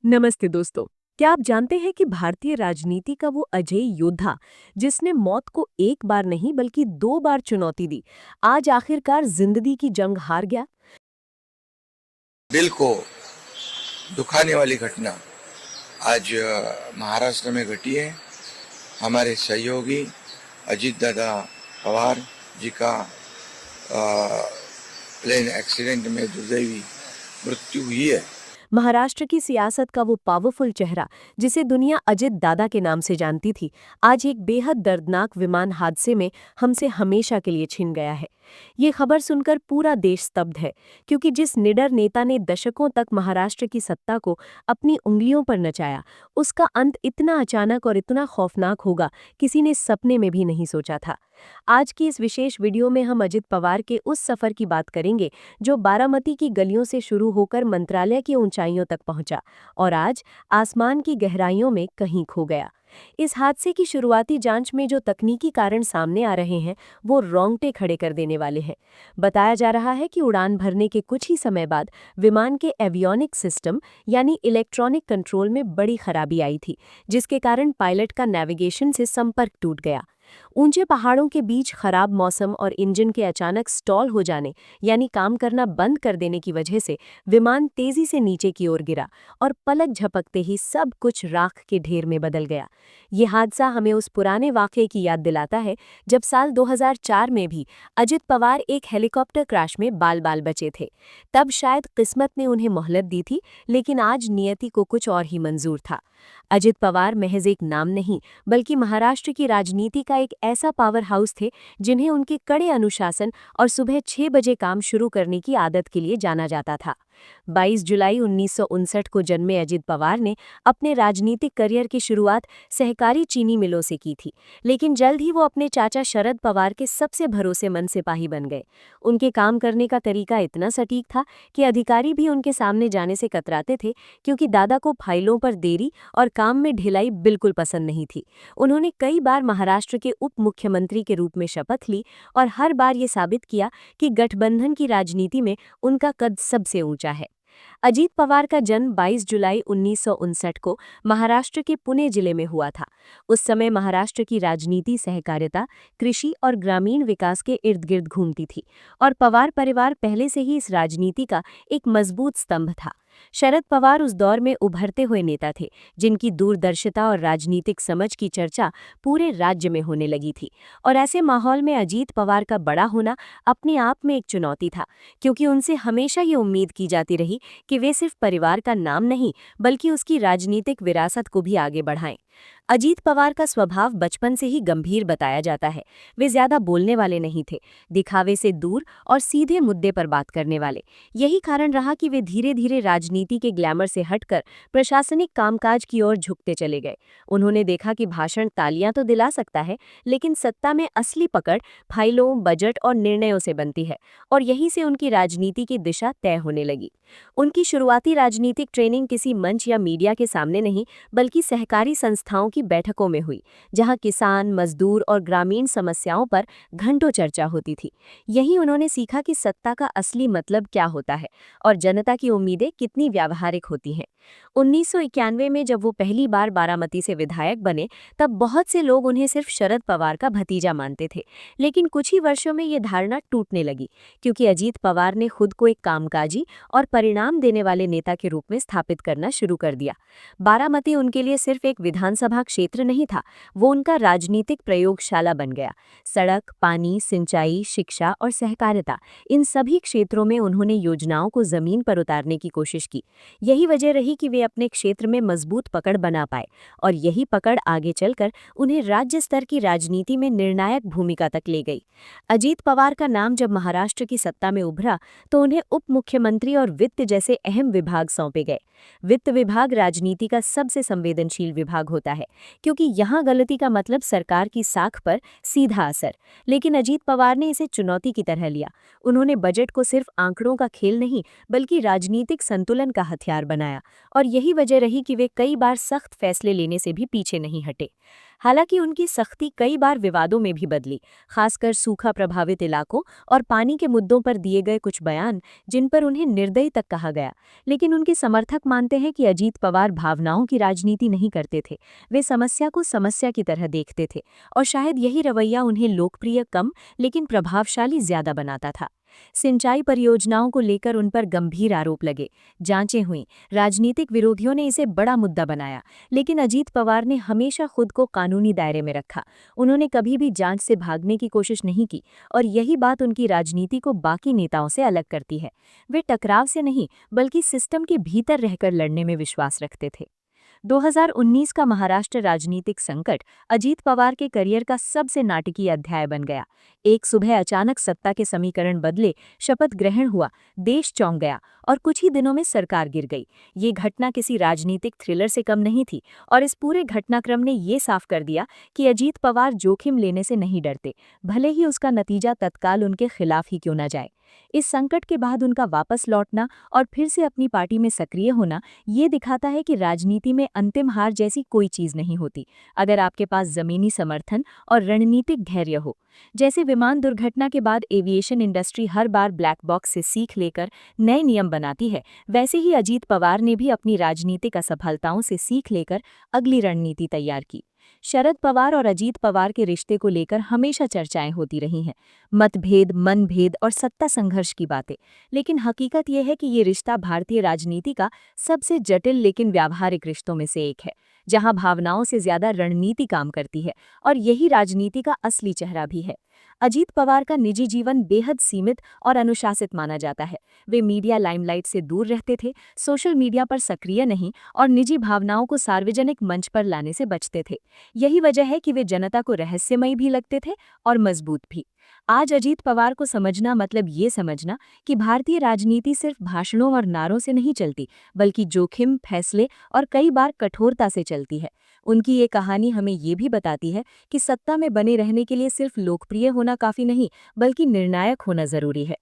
नमस्ते दोस्तों। क्या आप जानते हैं कि भारतीय राजनीति का वो अजय योद्धा जिसने मौत को एक बार नहीं बल्कि 2 बार चुनौती दी, आज आखिरकार जिंदगी की जंग हार गया। दिल को दुखाने वाली घटना आज महाराष्ट्र में घटी है। हमारे सहयोगी अजीत दादा पवार जी का प्लेन एक्सीडेंट में दुर्दैवी मृत्यु हुई है। महाराष्ट्र की सियासत का वो पावरफुल चेहरा जिसे दुनिया अजित दादा के नाम से जानती थी, आज एक बेहद दर्दनाक विमान हादसे में हमसे हमेशा के लिए छिन गया है। ये खबर सुनकर पूरा देश स्तब्ध है, क्योंकि जिस निडर नेता ने दशकों तक महाराष्ट्र की सत्ता को अपनी उंगलियों पर नचाया, उसका अंत इतना अचानक और इतना खौफनाक होगा, किसी ने सपने में भी नहीं सोचा था। आज की इस विशेष वीडियो में हम अजित पवार के उस सफर की बात करेंगे जो बारामती की गलियों से शुरू होकर मंत्रालय की ऊंचाइयों तक पहुंचा और आज आसमान की गहराइयों में कहीं खो गया। इस हादसे की शुरुआती जांच में जो तकनीकी कारण सामने आ रहे हैं, वो रोंगटे खड़े कर देने वाले हैं। बताया जा रहा है कि उड़ान भरने के कुछ ही समय बाद विमान के एवियोनिक सिस्टम यानी इलेक्ट्रॉनिक कंट्रोल में बड़ी खराबी आई थी, जिसके कारण पायलट का नेविगेशन से संपर्क टूट गया। ऊंचे पहाड़ों के बीच खराब मौसम और इंजन के अचानक स्टॉल हो जाने यानी काम करना बंद कर देने की वजह से विमान तेजी से नीचे की ओर गिरा और पलक झपकते ही सब कुछ राख के ढेर में बदल गया। ये हादसा हमें उस पुराने वाकये की याद दिलाता है जब साल 2004 में भी अजित पवार एक हेलीकॉप्टर क्रैश में बाल बाल बचे थे। तब शायद किस्मत ने उन्हें मोहलत दी थी, लेकिन आज नियति को कुछ और ही मंजूर था। अजित पवार महज एक नाम नहीं, बल्कि महाराष्ट्र की राजनीति का एक ऐसा पावर हाउस थे जिन्हें उनके कड़े अनुशासन और सुबह 6 बजे काम शुरू करने की आदत के लिए जाना जाता था। 22 जुलाई 1959 को जन्मे अजित पवार ने अपने राजनीतिक करियर की शुरुआत सहकारी चीनी मिलों से की थी, लेकिन जल्द ही वो अपने चाचा शरद पवार के सबसे भरोसेमंद सिपाही बन गए। उनके काम करने का तरीका इतना सटीक था कि अधिकारी भी उनके सामने जाने से कतराते थे, क्योंकि दादा को फाइलों पर देरी और काम में ढिलाई बिल्कुल पसंद नहीं थी। उन्होंने कई बार महाराष्ट्र के उप मुख्यमंत्री के रूप में शपथ ली और हर बार ये साबित किया कि गठबंधन की राजनीति में उनका कद सबसे ऊंचा है। अजीत पवार का जन्म 22 जुलाई 1959 को महाराष्ट्र के पुणे जिले में हुआ था। उस समय महाराष्ट्र की राजनीति सहकारिता, कृषि और ग्रामीण विकास के इर्द गिर्द घूमती थी और पवार परिवार पहले से ही इस राजनीति का एक मजबूत स्तंभ था। शरद पवार उस दौर में उभरते हुए नेता थे, जिनकी दूरदर्शिता और राजनीतिक समझ की चर्चा पूरे राज्य में होने लगी थी। और ऐसे माहौल में अजीत पवार का बड़ा होना अपने आप में एक चुनौती था, क्योंकि उनसे हमेशा ये उम्मीद की जाती रही कि वे सिर्फ परिवार का नाम नहीं, बल्कि उसकी राजनीतिक विरासत को भी आगे बढ़ाएं। अजीत पवार का स्वभाव बचपन से ही गंभीर बताया जाता है। वे ज्यादा बोलने वाले नहीं थे, दिखावे से दूर और सीधे मुद्दे पर बात करने वाले। यही कारण रहा कि वे धीरे धीरे राजनीति के ग्लैमर से हटकर प्रशासनिक कामकाज की ओर झुकते चले गए। उन्होंने देखा कि भाषण तालियां तो दिला सकता है, लेकिन सत्ता में असली पकड़ फाइलों, बजट और निर्णयों से बनती है, और यहीं से उनकी राजनीति की दिशा तय होने लगी। उनकी शुरुआती राजनीतिक ट्रेनिंग किसी मंच या मीडिया के सामने नहीं, बल्कि सहकारी संस्थाओं की बैठकों में हुई, जहां किसान, मजदूर और ग्रामीण समस्याओं पर घंटों चर्चा होती थी। यहीं उन्होंने सीखा कि सत्ता का असली मतलब क्या होता है और जनता की उम्मीदें कितनी व्यावहारिक होती हैं। 1991 में जब वो पहली बार बारामती से विधायक बने, तब बहुत से लोग उन्हें सिर्फ शरद पवार का भतीजा मानते थे। लेकिन कुछ ही वर्षों में ये धारणा टूटने लगी, क्योंकि अजीत पवार ने खुद को एक कामकाजी और परिणाम देने वाले नेता के रूप में स्थापित करना शुरू कर दिया। बारामती उनके लिए सिर्फ एक विधानसभा क्षेत्र नहीं था, वो उनका राजनीतिक प्रयोगशाला बन गया। सड़क, पानी, सिंचाई, शिक्षा और सहकारिता, इन सभी क्षेत्रों में उन्होंने योजनाओं को जमीन पर उतारने की कोशिश की। यही वजह रही कि वे अपने क्षेत्र में मजबूत पकड़ बना पाए, और यही पकड़ आगे चलकर उन्हें राज्य स्तर की राजनीति में निर्णायक भूमिका तक ले गई। अजीत पवार का नाम जब महाराष्ट्र की सत्ता में उभरा, तो उन्हें उप मुख्यमंत्री और वित्त जैसे अहम विभाग सौंपे गए। वित्त विभाग राजनीति का सबसे संवेदनशील विभाग होता है, क्योंकि यहाँ गलती का मतलब सरकार की साख पर सीधा असर। लेकिन अजीत पवार ने इसे चुनौती की तरह लिया। उन्होंने बजट को सिर्फ आंकड़ों का खेल नहीं, बल्कि राजनीतिक संतुलन का हथियार बनाया, और यही वजह रही कि वे कई बार सख्त फैसले लेने से भी पीछे नहीं हटे। हालांकि उनकी सख्ती कई बार विवादों में भी बदली, खासकर सूखा प्रभावित इलाकों और पानी के मुद्दों पर दिए गए कुछ बयान जिन पर उन्हें निर्दयी तक कहा गया। लेकिन उनके समर्थक मानते हैं कि अजीत पवार भावनाओं की राजनीति नहीं करते थे, वे समस्या को समस्या की तरह देखते थे और शायद यही रवैया उन्हें लोकप्रिय कम लेकिन प्रभावशाली ज्यादा बनाता था। सिंचाई परियोजनाओं को लेकर उन पर गंभीर आरोप लगे, जांचें हुईं, राजनीतिक विरोधियों ने इसे बड़ा मुद्दा बनाया, लेकिन अजीत पवार ने हमेशा खुद को कानूनी दायरे में रखा। उन्होंने कभी भी जांच से भागने की कोशिश नहीं की और यही बात उनकी राजनीति को बाकी नेताओं से अलग करती है। वे टकराव से नहीं बल्कि सिस्टम के भीतर रहकर लड़ने में विश्वास रखते थे। 2019 का महाराष्ट्र राजनीतिक संकट अजीत पवार के करियर का सबसे नाटकीय अध्याय बन गया। एक सुबह अचानक सत्ता के समीकरण बदले, शपथ ग्रहण हुआ, देश चौंक गया और कुछ ही दिनों में सरकार गिर गई। ये घटना किसी राजनीतिक थ्रिलर से कम नहीं थी और इस पूरे घटनाक्रम ने ये साफ कर दिया कि अजीत पवार जोखिम लेने से नहीं डरते, भले ही उसका नतीजा तत्काल उनके खिलाफ ही क्यों न जाए। इस संकट के बाद उनका वापस लौटना और फिर से अपनी पार्टी में सक्रिय होना ये दिखाता है कि राजनीति में अंतिम हार जैसी कोई चीज नहीं होती, अगर आपके पास जमीनी समर्थन और रणनीतिक धैर्य हो। जैसे विमान दुर्घटना के बाद एविएशन इंडस्ट्री हर बार ब्लैक बॉक्स से सीख लेकर नए नियम बनाती है, वैसे ही अजीत पवार ने भी अपनी राजनीतिक असफलताओं से सीख लेकर अगली रणनीति तैयार की। शरद पवार और अजीत पवार के रिश्ते को लेकर हमेशा चर्चाएं होती रही हैं, मतभेद, मनभेद और सत्ता संघर्ष की बातें। लेकिन हकीकत यह है कि ये रिश्ता भारतीय राजनीति का सबसे जटिल लेकिन व्यावहारिक रिश्तों में से एक है, जहां भावनाओं से ज्यादा रणनीति काम करती है और यही राजनीति का असली चेहरा भी है। अजीत पवार का निजी जीवन बेहद सीमित और अनुशासित माना जाता है। वे मीडिया लाइमलाइट से दूर रहते थे, सोशल मीडिया पर सक्रिय नहीं और निजी भावनाओं को सार्वजनिक मंच पर लाने से बचते थे। यही वजह है कि वे जनता को रहस्यमयी भी लगते थे और मजबूत भी। आज अजीत पवार को समझना मतलब ये समझना कि भारतीय राजनीति सिर्फ भाषणों और नारों से नहीं चलती, बल्कि जोखिम, फैसले और कई बार कठोरता से चलती है। उनकी ये कहानी हमें ये भी बताती है कि सत्ता में बने रहने के लिए सिर्फ लोकप्रिय होना काफी नहीं, बल्कि निर्णायक होना जरूरी है।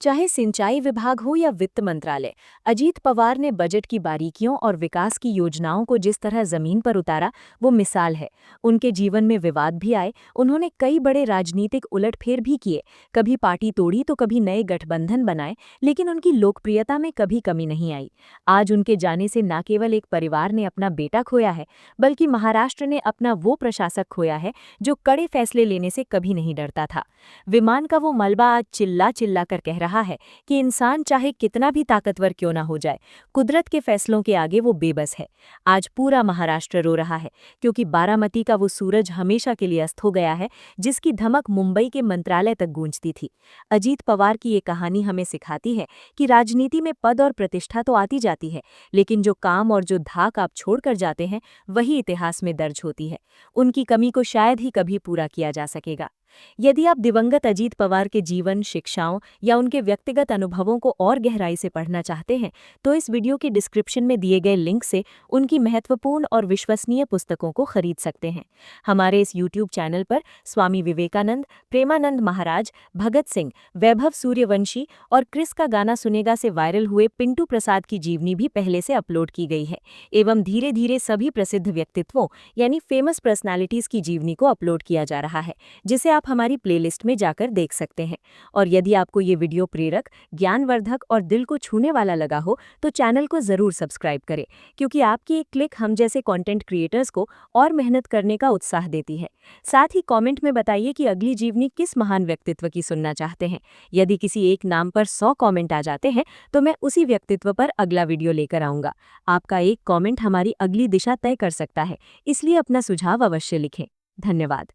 चाहे सिंचाई विभाग हो या वित्त मंत्रालय, अजीत पवार ने बजट की बारीकियों और विकास की योजनाओं को जिस तरह जमीन पर उतारा, वो मिसाल है। उनके जीवन में विवाद भी आए, उन्होंने कई बड़े राजनीतिक उलटफेर भी किए, कभी पार्टी तोड़ी तो कभी नए गठबंधन बनाए, लेकिन उनकी लोकप्रियता में कभी कमी नहीं आई। आज उनके जाने से न केवल एक परिवार ने अपना बेटा खोया है, बल्कि महाराष्ट्र ने अपना वो प्रशासक खोया है जो कड़े फैसले लेने से कभी नहीं डरता था। विमान का वो मलबा आज चिल्ला चिल्ला कर कह रहा है कि इंसान चाहे कितना भी ताकतवर क्यों ना हो जाए, कुदरत के फैसलों के आगे वो बेबस है। आज पूरा महाराष्ट्र रो रहा है क्योंकि बारामती का वो सूरज हमेशा के लिए अस्त हो गया है, जिसकी धमक मुंबई के मंत्रालय तक गूंजती थी। अजीत पवार की ये कहानी हमें सिखाती है कि राजनीति में पद और प्रतिष्ठा तो आती जाती है, लेकिन जो काम और जो धाक आप छोड़कर जाते हैं वही इतिहास में दर्ज होती है। उनकी कमी को शायद ही कभी पूरा किया जा सकेगा। यदि आप दिवंगत अजीत पवार के जीवन, शिक्षाओं या उनके व्यक्तिगत अनुभवों को और गहराई से पढ़ना चाहते हैं, तो इस वीडियो के डिस्क्रिप्शन में दिए गए लिंक से उनकी महत्वपूर्ण और विश्वसनीय पुस्तकों को खरीद सकते हैं। हमारे इस YouTube चैनल पर स्वामी विवेकानंद, प्रेमानंद महाराज, भगत सिंह, वैभव सूर्यवंशी और क्रिस का गाना सुनेगा से वायरल हुए पिंटू प्रसाद की जीवनी भी पहले से अपलोड की गई है, एवं धीरे धीरे सभी प्रसिद्ध व्यक्तित्वों यानी फेमस पर्सनालिटीज की जीवनी को अपलोड किया जा रहा है, जिसे आप हमारी प्लेलिस्ट में जाकर देख सकते हैं। और यदि आपको ये वीडियो प्रेरक, ज्ञानवर्धक और दिल को छूने वाला लगा हो तो चैनल को जरूर सब्सक्राइब करें, क्योंकि आपकी एक क्लिक हम जैसे कंटेंट क्रिएटर्स को और मेहनत करने का उत्साह देती है। साथ ही कमेंट में बताइए कि अगली जीवनी किस महान व्यक्तित्व की सुनना चाहते हैं। यदि किसी एक नाम पर 100 कमेंट आ जाते हैं तो मैं उसी व्यक्तित्व पर अगला वीडियो लेकर आऊंगा। आपका एक कमेंट हमारी अगली दिशा तय कर सकता है, इसलिए अपना सुझाव अवश्य लिखें। धन्यवाद।